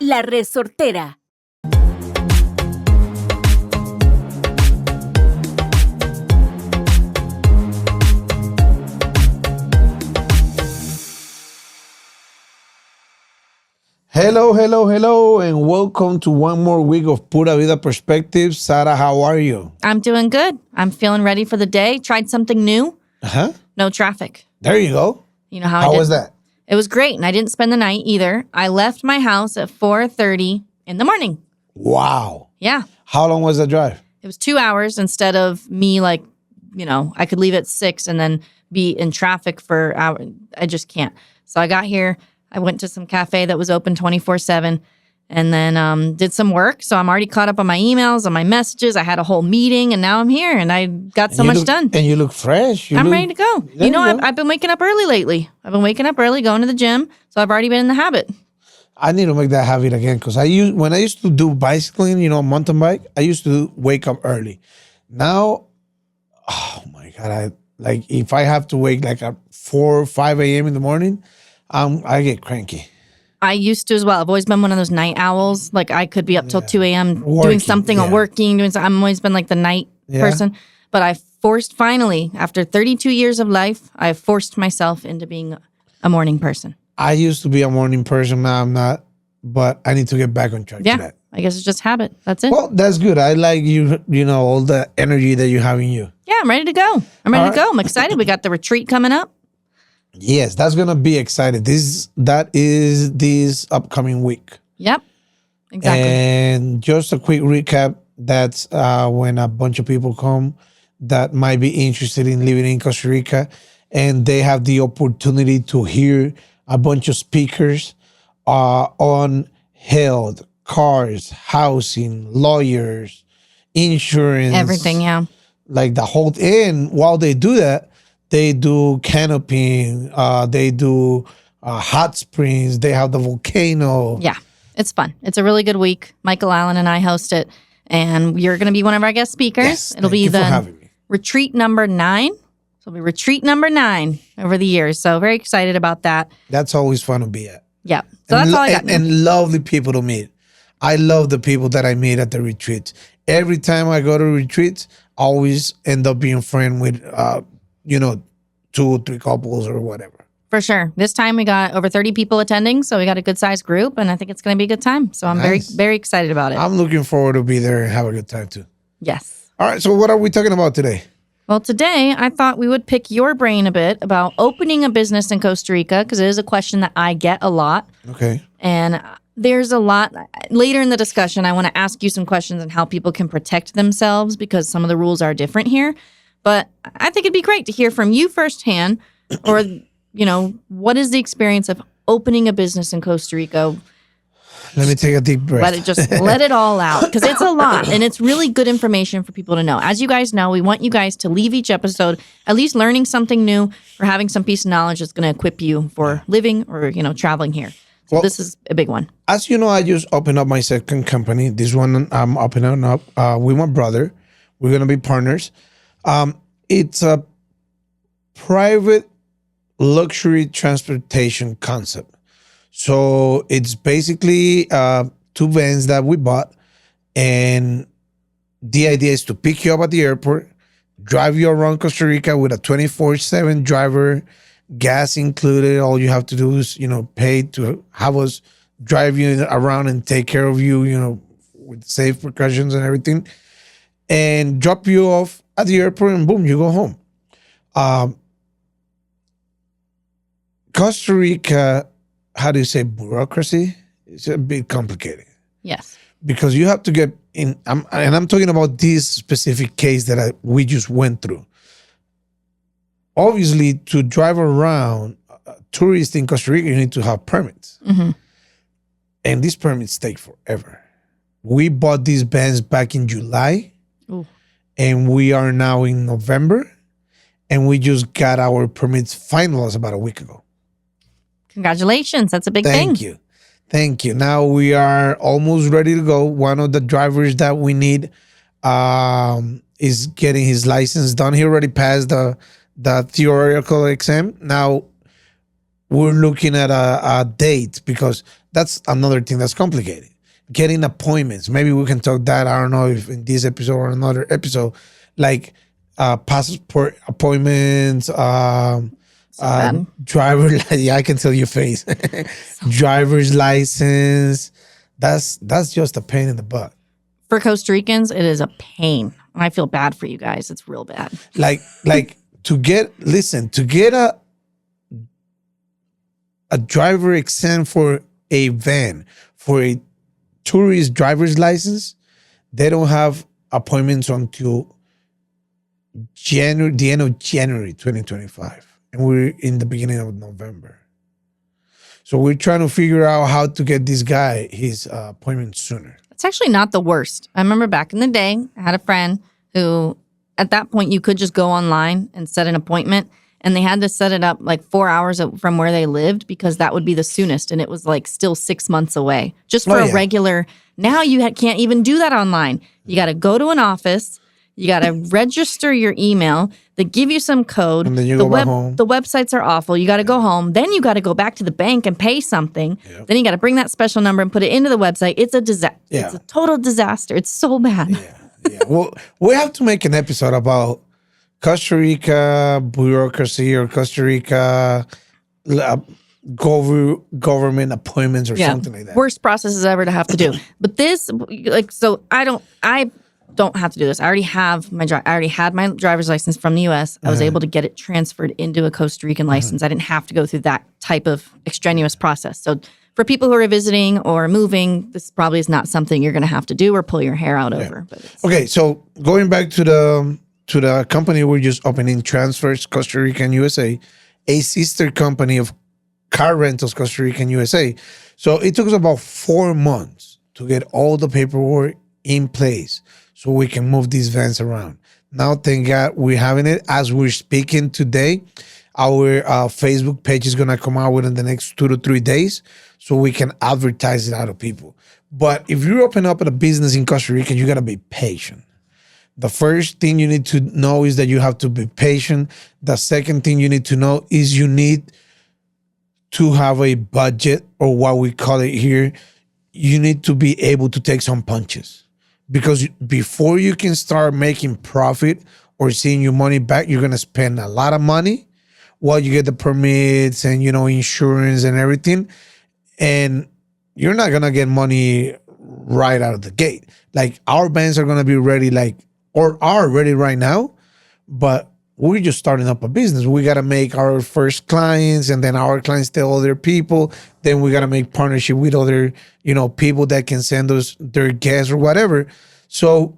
La Resortera. Hello, and welcome to one more week of Pura Vida Perspectives. Sara, how are you? I'm doing good. I'm feeling ready for the day. Tried something new. No traffic. There you go. You know how How was that? It was great, and I didn't spend the night either. I left my house at 4:30 in the morning. Wow. Yeah. How long was the drive? It was 2 hours instead of me I could leave at 6 and then be in traffic for hours. I just can't. So I got here. I went to some cafe that was open 24/7 and then did some work. So I'm already caught up on my emails, on my messages. I had a whole meeting and now I'm here and I got so much done. And you look fresh. I'm ready to go. I've been waking up early lately. I've been waking up early, going to the gym. So I've already been in the habit. I need to make that habit again because when I used to do bicycling, mountain bike, I used to wake up early. Now, oh my God, if I have to wake like at 4 or 5 a.m. in the morning, I get cranky. I used to as well. I've always been one of those night owls. Like I could be up till 2 a.m. doing something or working, I'm always been like the night person. But I finally, after 32 years of life, I forced myself into being a morning person. I used to be a morning person. Now I'm not, but I need to get back on track to that. I guess it's just habit. That's it. Well, that's good. I like all the energy that you have in you. Yeah, I'm ready to go. I'm excited. We got the retreat coming up. Yes, that's gonna be exciting. That is this upcoming week. Yep, exactly. And just a quick recap. That's when a bunch of people come that might be interested in living in Costa Rica, and they have the opportunity to hear a bunch of speakers on health, cars, housing, lawyers, insurance, everything. Yeah, like the whole thing. And while they do that, they do canopying, they do hot springs, they have the volcano. Yeah, it's fun. It's a really good week. Michael Allen and I host it, and you're going to be one of our guest speakers. Yes, it'll be the retreat number 9. So it'll be retreat number 9 over the years. So very excited about that. That's always fun to be at. Yeah. So that's all I got. And lovely people to meet. I love the people that I meet at the retreats. Every time I go to retreats, I always end up being friends with 2 or 3 couples or whatever. For sure. This time we got over 30 people attending, so we got a good sized group, and I think it's going to be a good time. So I'm very, very excited about it. I'm looking forward to be there and have a good time too. Yes. All right. So what are we talking about today? Well, today I thought we would pick your brain a bit about opening a business in Costa Rica, because it is a question that I get a lot. Okay. And there's a lot. Later in the discussion, I want to ask you some questions on how people can protect themselves, because some of the rules are different here. But I think it'd be great to hear from you firsthand, or, what is the experience of opening a business in Costa Rica? Let me take a deep breath. Let it all out, because it's a lot, and it's really good information for people to know. As you guys know, we want you guys to leave each episode at least learning something new or having some piece of knowledge that's going to equip you for living or, traveling here. So this is a big one. As you know, I just opened up my second company. This one I'm opening up with my brother. We're going to be partners. It's a private luxury transportation concept. So it's basically 2 vans that we bought, and the idea is to pick you up at the airport, drive you around Costa Rica with a 24/7 driver, gas included. All you have to do is, pay to have us drive you around and take care of you, with safe precautions and everything, and drop you off at the airport, and boom, you go home. Costa Rica, how do you say, bureaucracy? It's a bit complicated. Yes. Because you have to get in, and I'm talking about this specific case that we just went through. Obviously, to drive around tourists in Costa Rica, you need to have permits. Mm-hmm. And these permits take forever. We bought these vans back in July. Ooh. And we are now in November, and we just got our permits finalized about a week ago. Congratulations. That's a big thing. Thank you. Now we are almost ready to go. One of the drivers that we need is getting his license done. He already passed the theoretical exam. Now we're looking at a date, because that's another thing that's complicated. Getting appointments. Maybe we can talk that. I don't know if in this episode or another episode, like passport appointments, bad. yeah, I can tell your face. Driver's license. That's just a pain in the butt. For Costa Ricans, it is a pain. I feel bad for you guys. It's real bad. Like to get a driver exam for a van, for a tourist driver's license, they don't have appointments until the end of January 2025. And we're in the beginning of November. So we're trying to figure out how to get this guy his appointment sooner. It's actually not the worst. I remember back in the day, I had a friend who, at that point, you could just go online and set an appointment. And they had to set it up like 4 hours from where they lived because that would be the soonest. And it was like still 6 months away just for a regular. Now you can't even do that online. You got to go to an office. You got to register your email. They give you some code. And then you go back home. The websites are awful. You got to go home. Then you got to go back to the bank and pay something. Yep. Then you got to bring that special number and put it into the website. It's a disaster. Yeah. It's a total disaster. It's so bad. Yeah. Well, we have to make an episode about Costa Rica bureaucracy or Costa Rica government appointments or something like that. Worst processes ever to have to do. But this, I don't have to do this. I already have I already had my driver's license from the U.S. I was able to get it transferred into a Costa Rican license. I didn't have to go through that type of extraneous process. So for people who are visiting or moving, this probably is not something you're going to have to do or pull your hair out over. But okay, so going back to the company we're just opening, Transfers Costa Rica and USA, a sister company of Car Rentals Costa Rica and USA. So it took us about 4 months to get all the paperwork in place so we can move these vans around. Now, thank God we're having it. As we're speaking today, our Facebook page is going to come out within the next 2 to 3 days so we can advertise it out to people. But if you open up a business in Costa Rica, you got to be patient. The first thing you need to know is that you have to be patient. The second thing you need to know is you need to have a budget, or what we call it here. You need to be able to take some punches, because before you can start making profit or seeing your money back, you're going to spend a lot of money while you get the permits and, insurance and everything. And you're not going to get money right out of the gate. Like, our bands are going to be ready, or are ready right now, but we're just starting up a business. We got to make our first clients, and then our clients tell other people. Then we got to make partnership with other, people that can send us their guests or whatever. So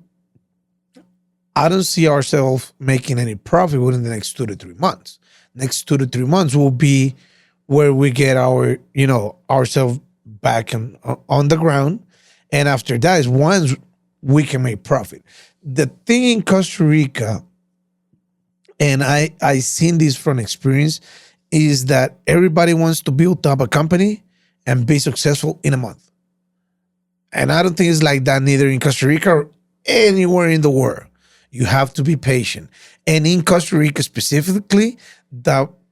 I don't see ourselves making any profit within the next 2 to 3 months. Next 2 to 3 months will be where we get our, ourselves back on the ground. And after that is once we can make profit. The thing in Costa Rica, and I seen this from experience, is that everybody wants to build up a company and be successful in a month. And I don't think it's like that neither in Costa Rica or anywhere in the world. You have to be patient. And in Costa Rica specifically,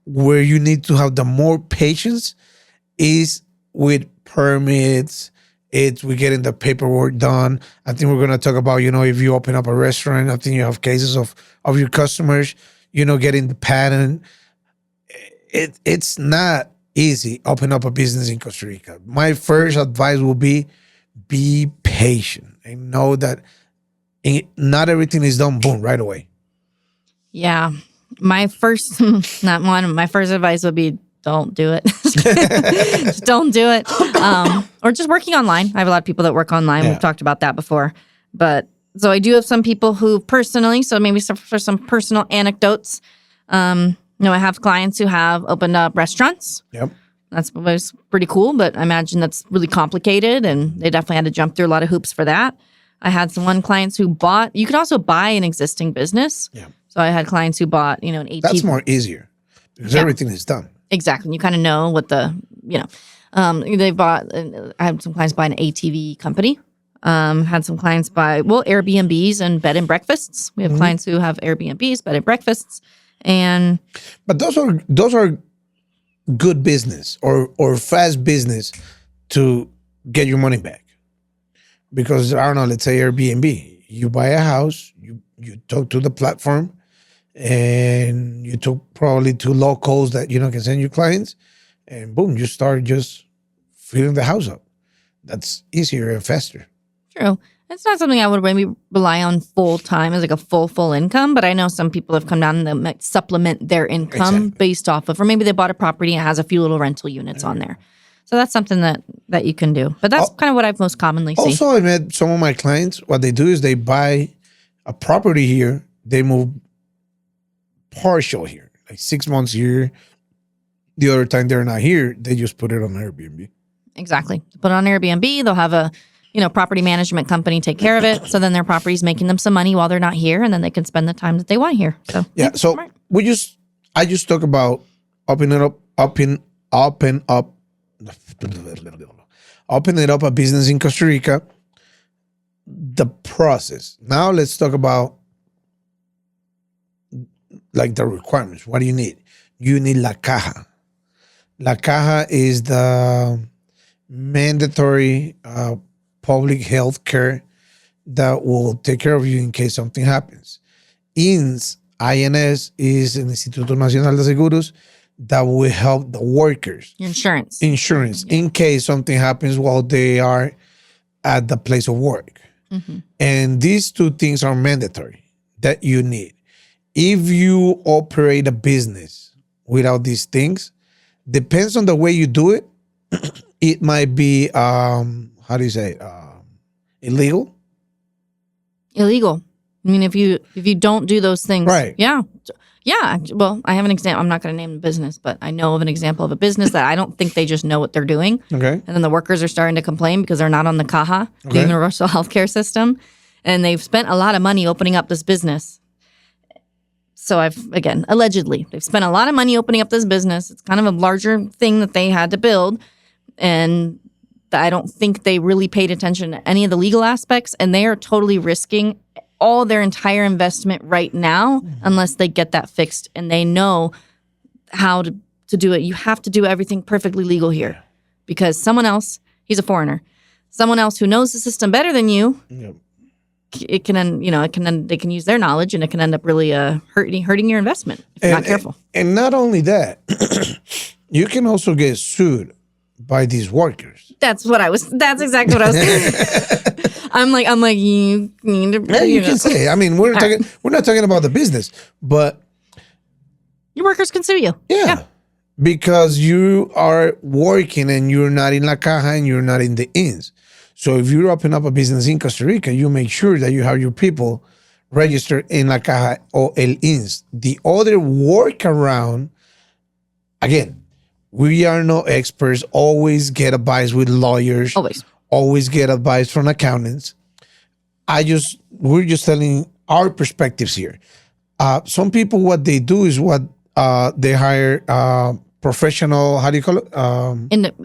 where you need to have the more patience is with permits. We're getting the paperwork done. I think we're going to talk about, if you open up a restaurant, I think you have cases of your customers, getting the patent. It's not easy open up a business in Costa Rica. My first advice will be patient and know that not everything is done, boom, right away. Yeah. My first advice would be don't do it. Just don't do it. Or just working online. I have a lot of people that work online. Yeah. We've talked about that before. But so I do have some people who personally, so maybe for some personal anecdotes, I have clients who have opened up restaurants. Yep. Was pretty cool, but I imagine that's really complicated, and they definitely had to jump through a lot of hoops for that. I had some clients who bought, you could also buy an existing business. Yeah. So I had clients who bought, an ATV. That's more easier because everything is done. Exactly. You kind of know what they bought. I had some clients buy an ATV company. Had some clients buy, Airbnbs and bed and breakfasts. We have clients who have Airbnbs, bed and breakfasts. But those are good business or fast business to get your money back. Because I don't know, let's say Airbnb, you buy a house, you talk to the platform, and you talk probably to locals that can send you clients, and boom, you start just filling the house up. That's easier and faster. True. It's not something I would maybe rely on full time as like a full income, but I know some people have come down and they might supplement their income based off of, or maybe they bought a property and it has a few little rental units on there. So that's something that you can do. But that's kind of what I've most commonly seen. Also, I met some of my clients, what they do is they buy a property here, they move partial here, like 6 months here. The other time they're not here, they just put it on Airbnb. Exactly. Put it on Airbnb, they'll have a property management company take care of it. So then their property's making them some money while they're not here, and then they can spend the time that they want here. So so smart. I just talk about opening up a business in Costa Rica, the process. Now let's talk about like the requirements. What do you need? You need La Caja. La Caja is the mandatory public health care that will take care of you in case something happens. INS is an Instituto Nacional de Seguros that will help the workers. Your insurance. In case something happens while they are at the place of work. Mm-hmm. And these two things are mandatory that you need. If you operate a business without these things, depends on the way you do it. It might be, illegal? Illegal. I mean, if you don't do those things. Right. Yeah. Yeah. Well, I have an example. I'm not going to name the business, but I know of an example of a business that I don't think they just know what they're doing. Okay. And then the workers are starting to complain because they're not on the Caja, the universal healthcare system. And they've spent a lot of money opening up this business. So allegedly, they've spent a lot of money opening up this business. It's kind of a larger thing that they had to build. And I don't think they really paid attention to any of the legal aspects. And they are totally risking all their entire investment right now unless they get that fixed. And they know how to do it. You have to do everything perfectly legal here because someone else, he's a foreigner, someone else who knows the system better than you, they can use their knowledge and it can end up really hurting your investment if you're not careful. And not only that, you can also get sued by these workers. That's exactly what I was thinking. I'm like, you need to. Yeah, you can say. I mean, we're not talking about the business, but your workers can sue you. Yeah. Because you are working and you're not in La Caja and you're not in the INS. So if you open up a business in Costa Rica, you make sure that you have your people registered in La Caja or El INS. The other workaround, again, we are no experts. Always get advice with lawyers. Always get advice from accountants. We're just telling our perspectives here. Some people, what they do is they hire professional, how do you call it?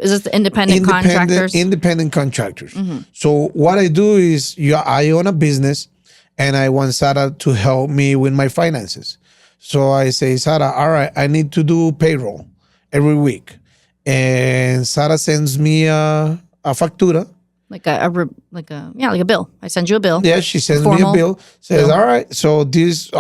Is this the independent contractors? Independent contractors. Mm-hmm. So what I do is I own a business and I want Sarah to help me with my finances. So I say, Sarah, all right, I need to do payroll every week. And Sarah sends me a factura. Like a bill. I send you a bill. Yeah, she sends me a bill. Says, all right, so this,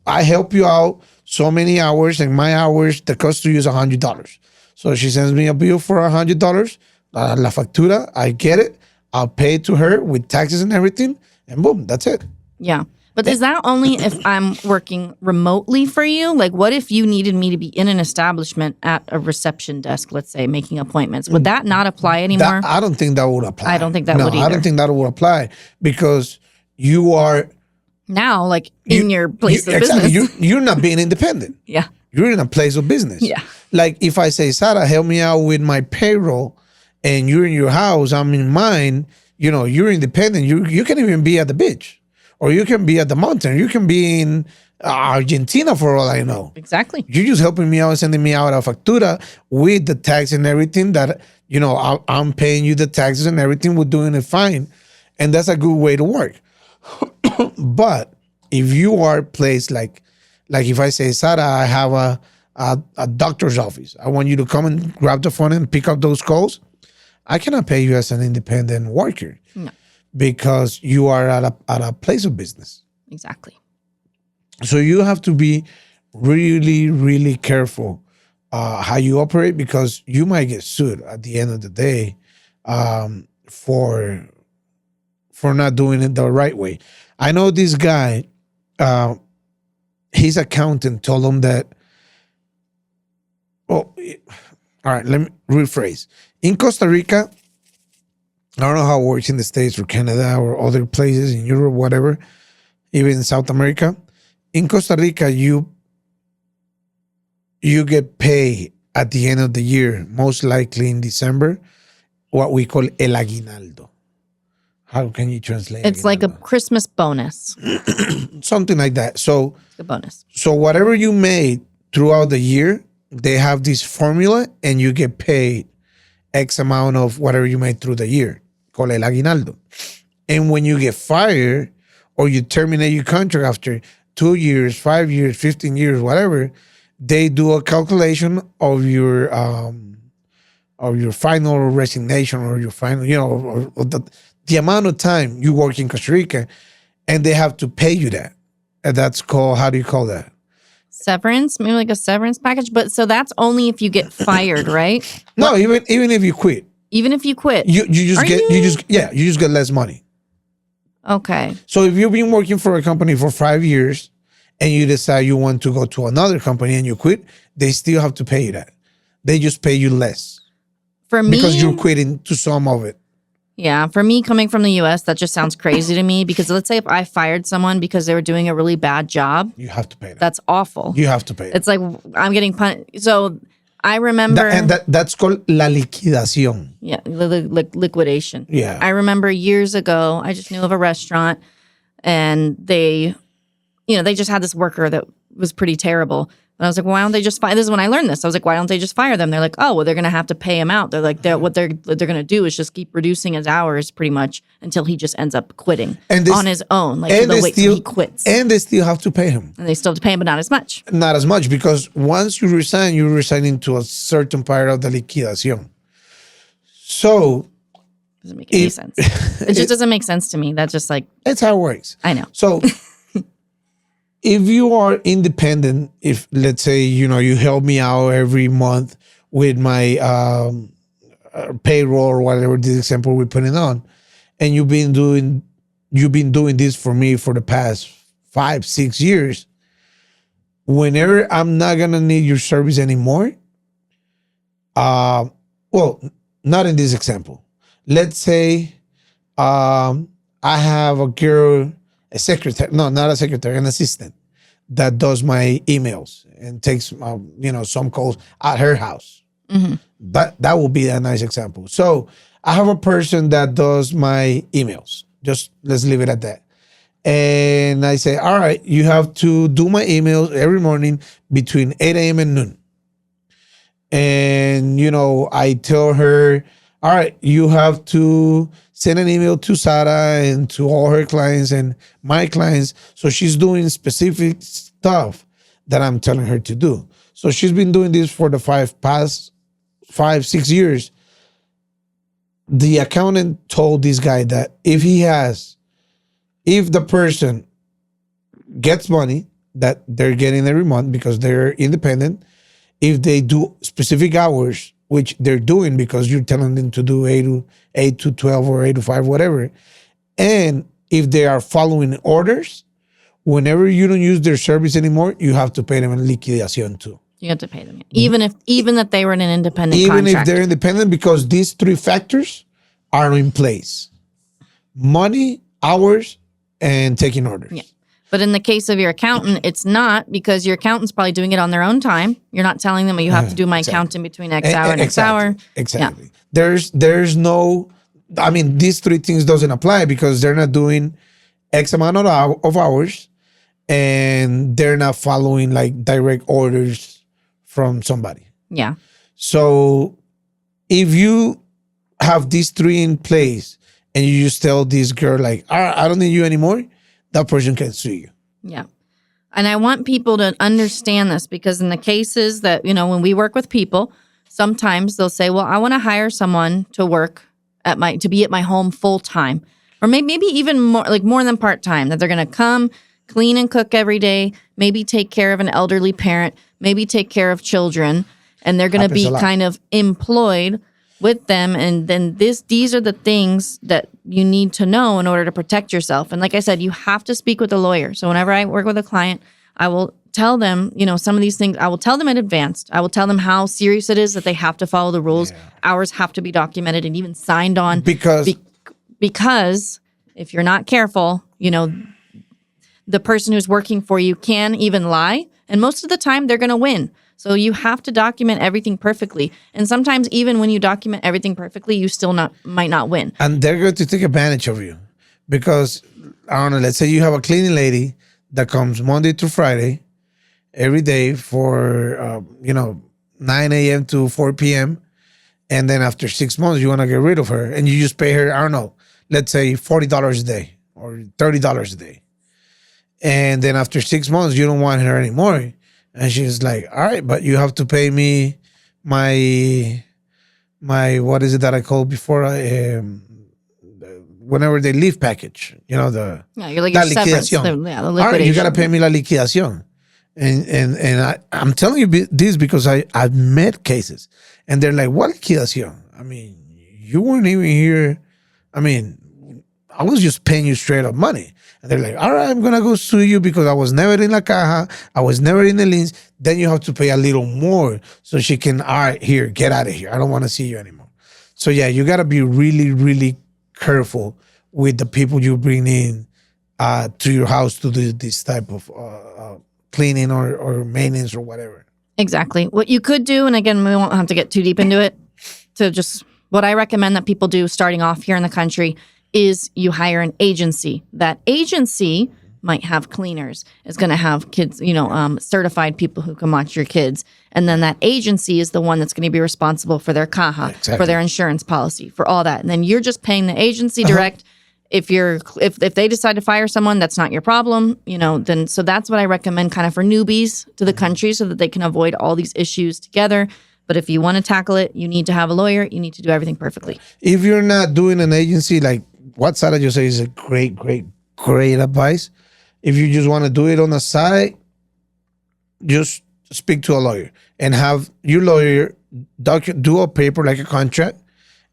I help you out so many hours, and my hours, the cost to you is $100. So she sends me a bill for $100. La factura, I get it. I'll pay it to her with taxes and everything, and boom, that's it. Yeah. But is that only if I'm working remotely for you? Like, what if you needed me to be in an establishment at a reception desk, let's say, making appointments? Would that not apply anymore? I don't think that would apply. I don't think that would either. I don't think that would apply because you are... Now, like, in your place of exactly, business. You're not being independent. Yeah. You're in a place of business. Yeah. Like, if I say, Sarah, help me out with my payroll, and you're in your house, I'm in mine, you're independent. You can even be at the beach. Or you can be at the mountain. You can be in Argentina for all I know. Exactly. You're just helping me out, sending me out a factura with the tax and everything that, I'm paying you the taxes and everything. We're doing it fine. And that's a good way to work. But if you are placed like if I say, Sarah, I have a doctor's office. I want you to come and grab the phone and pick up those calls. I cannot pay you as an independent worker No, because you are at a place of business. exactly. So you have to be really, really careful how you operate because you might get sued at the end of the day for not doing it the right way. I know this guy, his accountant told him that. Oh, all right. Let me rephrase. In Costa Rica, I don't know how it works in the States or Canada or other places in Europe, whatever, even in South America. In Costa Rica, you get paid at the end of the year, most likely in December, what we call el aguinaldo. How can you translate? It's like a aguinaldo? Christmas bonus. Something like that. So, It's a bonus. so whatever you made throughout the year, they have this formula, and you get paid X amount of whatever you made through the year, called el aguinaldo. And when you get fired or you terminate your contract after 2 years, 5 years, 15 years, whatever, they do a calculation of your final resignation or your final, or the amount of time you work in Costa Rica, and they have to pay you that. And that's called, how do you call that? Severance, maybe like a severance package. But so that's only if you get fired, right? No, even if you quit, Even if you quit. you just you just get less money. Okay. So if you've been working for a company for 5 years and you decide you want to go to another company and you quit, they still have to pay you that. They just pay you less For me, because you're quitting to some of it. yeah, for me coming from the US, that just sounds crazy to me because let's say if I fired someone because they were doing a really bad job, You have to pay that. that's awful. You have to pay it. It's like I'm getting punished. So I remember That's called la liquidación. yeah, liquidation. Yeah. I remember years ago, I just knew of a restaurant and they just had this worker that was pretty terrible. And I was like, why don't they just fire? This is when I learned this. I was like, why don't they just fire them? They're like, oh, well, they're going to have to pay him out. They're like, what they're going to do is just keep reducing his hours pretty much until he just ends up quitting on his own. Like, they'll wait till he quits. And they still have to pay him. And they still have to pay him, but not as much. Not as much, because once you resign, you're resigning to a certain part of the liquidación. So Doesn't make any sense. It just doesn't make sense to me. That's just like, that's how it works. I know. So if you are independent, if let's say, you help me out every month with my payroll or whatever, this example we're putting on, and you've been doing this for me for the past 5-6 years, whenever I'm not going to need your service anymore, well, not in this example. Let's say I have a girl, a secretary, no, not a secretary, an assistant that does my emails and takes, some calls at her house. Mm-hmm. That would be a nice example. So I have a person that does my emails. Just let's leave it at that. And I say, all right, you have to do my emails every morning between 8 a.m. and noon. And, I tell her, all right, you have to send an email to Sarah and to all her clients and my clients. So she's doing specific stuff that I'm telling her to do. So she's been doing this for the past 5-6 years. The accountant told this guy that if the person gets money that they're getting every month because they're independent, if they do specific hours, which they're doing because you're telling them to do 8 to 12 or 8 to 5, whatever. And if they are following orders, whenever you don't use their service anymore, you have to pay them in liquidación too. You have to pay them. Even that they were in an independent Even contract. if they're independent, because these 3 factors are in place: money, hours, and taking orders. Yeah. But in the case of your accountant, it's not, because your accountant's probably doing it on their own time. You're not telling them, well, you have to do my account in between X hour and X hour. Exactly. Yeah. There's no, these 3 things doesn't apply because they're not doing X amount of hours and they're not following like direct orders from somebody. Yeah. So if you have these 3 in place and you just tell this girl like, I don't need you anymore, that person can sue you. Yeah. And I want people to understand this, because in the cases that, when we work with people, sometimes they'll say, well, I want to hire someone to work to be at my home full time, or maybe even more than part time, that they're going to come, clean and cook every day, maybe take care of an elderly parent, maybe take care of children, and they're going to be kind of employed with them. And then these are the things that you need to know in order to protect yourself. And like I said, you have to speak with a lawyer. So whenever I work with a client, I will tell them, some of these things, I will tell them in advance. I will tell them how serious it is that they have to follow the rules. Yeah. Hours have to be documented and even signed on. Because if you're not careful, the person who's working for you can even lie. And most of the time, they're going to win. So you have to document everything perfectly. And sometimes even when you document everything perfectly, you still might not win. And they're going to take advantage of you. Because, I don't know, let's say you have a cleaning lady that comes Monday to Friday, every day for, 9 a.m. to 4 p.m. And then after 6 months, you want to get rid of her. And you just pay her, I don't know, let's say $40 a day or $30 a day. And then after 6 months, you don't want her anymore. And she's like, all right, but you have to pay me my what is it that I called before? Whenever they leave package, you're like your severance. The liquidation. All right, you got to pay me la liquidación. And I'm telling you this because I've met cases. And they're like, what liquidación? I mean, you weren't even here. I mean, I was just paying you straight up money. And they're like, all right, I'm going to go sue you because I was never in la caja. I was never in the liens. Then you have to pay a little more so she can, all right, here, get out of here. I don't want to see you anymore. So yeah, you got to be really, really careful with the people you bring in to your house to do this type of cleaning or maintenance or whatever. Exactly. What you could do, and again, we won't have to get too deep into it, what I recommend that people do starting off here in the country is you hire an agency. That agency might have cleaners, is going to have kids, certified people who can watch your kids. And then that agency is the one that's going to be responsible for their caja, exactly, for their insurance policy, for all that. And then you're just paying the agency direct. If they decide to fire someone, that's not your problem, then so that's what I recommend kind of for newbies to the country so that they can avoid all these issues together. But if you want to tackle it, you need to have a lawyer. You need to do everything perfectly. If you're not doing an agency, like what Sarah just said is a great, great, great advice. If you just want to do it on the side, just speak to a lawyer and have your lawyer do a paper like a contract,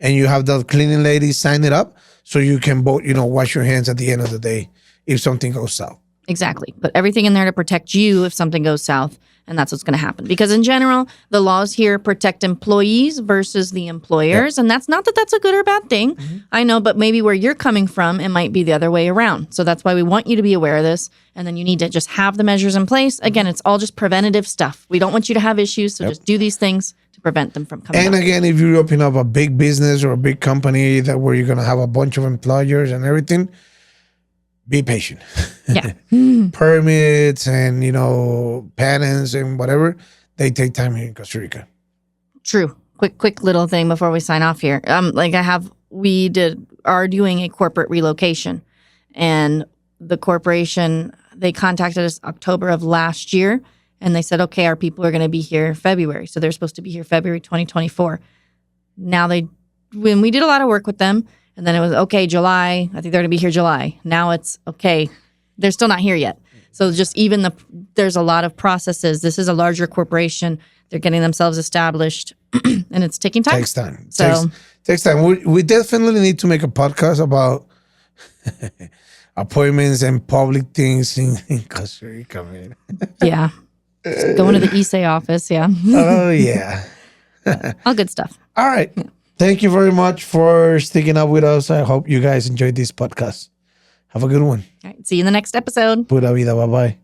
and you have the cleaning lady sign it up so you can both, wash your hands at the end of the day if something goes south. Exactly. Put everything in there to protect you if something goes south. And that's what's going to happen. Because in general, the laws here protect employees versus the employers. Yep. And that's not that that's a good or bad thing. Mm-hmm. I know, but maybe where you're coming from, it might be the other way around. So that's why we want you to be aware of this. And then you need to just have the measures in place. Again, it's all just preventative stuff. We don't want you to have issues. So just do these things to prevent them from coming And up. Again, if you open up a big business or a big company where you're going to have a bunch of employers and everything, be patient. Yeah. Permits and, patents and whatever, they take time here in Costa Rica. True. Quick little thing before we sign off here. We are doing a corporate relocation, and the corporation, they contacted us October of last year, and they said, okay, our people are going to be here February. So they're supposed to be here February 2024. Now when we did a lot of work with them, and then it was, okay, July. I think they're going to be here July. Now it's, okay, they're still not here yet. So just there's a lot of processes. This is a larger corporation. They're getting themselves established, and it's taking time. Takes time. So takes time. We definitely need to make a podcast about appointments and public things in Costa Rica, man. Yeah. Just going to the ISE office, yeah. Oh, yeah. All good stuff. All right. Yeah. Thank you very much for sticking up with us. I hope you guys enjoyed this podcast. Have a good one. All right. See you in the next episode. Pura vida. Bye-bye.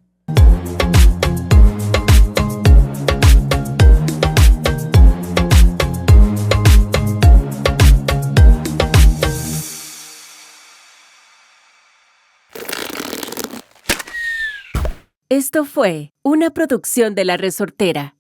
Esto fue una producción de La Resortera.